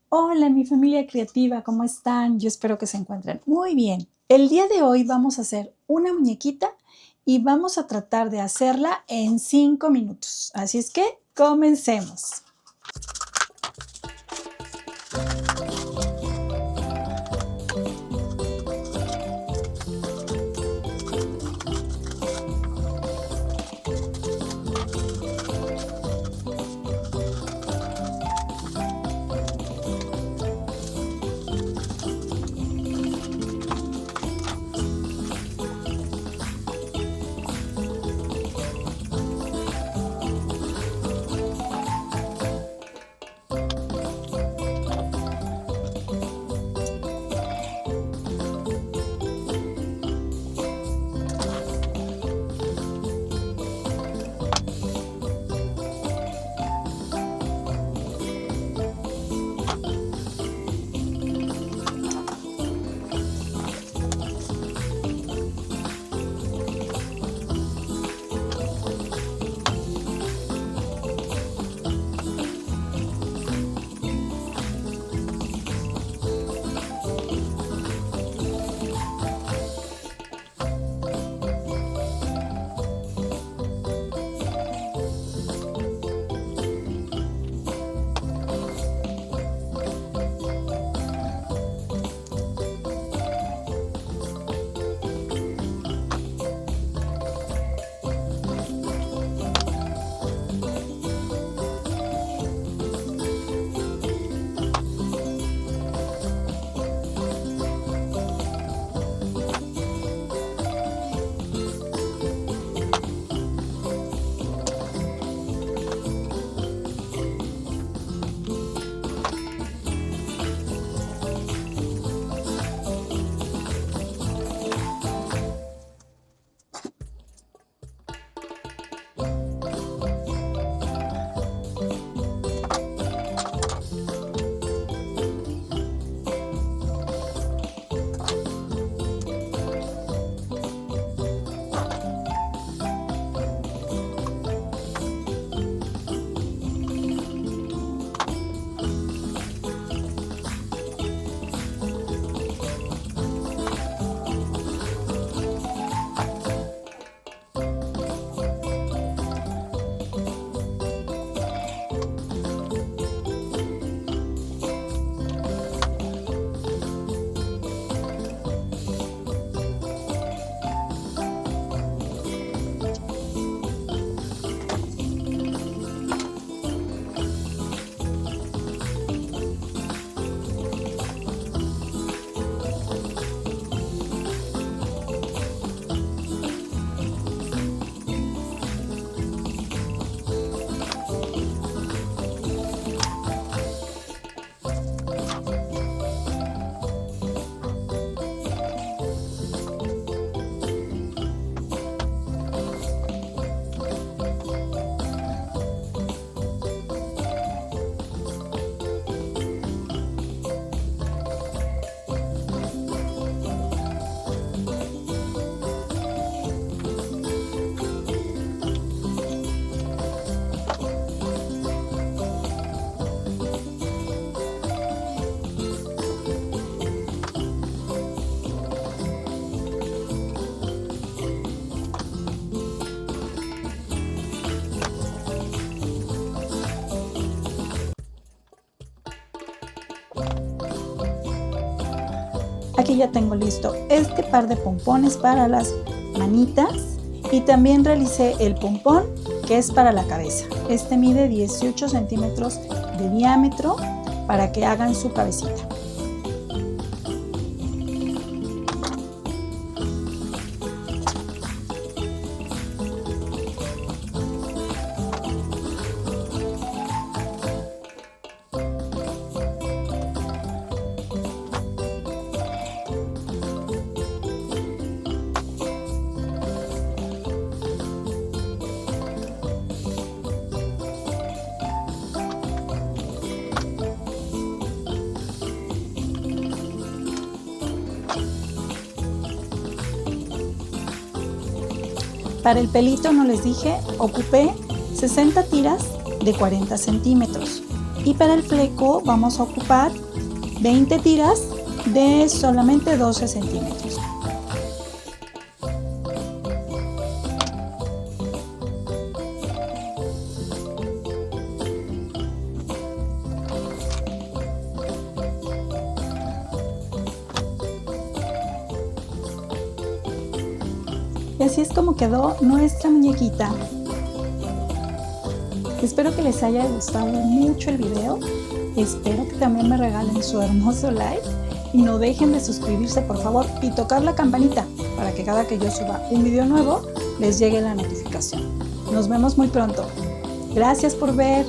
Hola, mi familia creativa, ¿cómo están? Yo espero que se encuentren muy bien. El día de hoy vamos a hacer una muñequita y vamos a tratar de hacerla en 5 minutos. Así es que comencemos. Aquí ya tengo listo este par de pompones para las manitas y también realicé el pompón que es para la cabeza. Este mide 18 centímetros de diámetro para que hagan su cabecita. Para el pelito, no les dije, ocupé 60 tiras de 40 centímetros Y para el fleco vamos a ocupar 20 tiras de solamente 12 centímetros. Y así es como quedó nuestra muñequita. Espero que les haya gustado mucho el video. Espero que también me regalen su hermoso like. Y no dejen de suscribirse, por favor, y tocar la campanita para que cada que yo suba un video nuevo les llegue la notificación. Nos vemos muy pronto. Gracias por ver.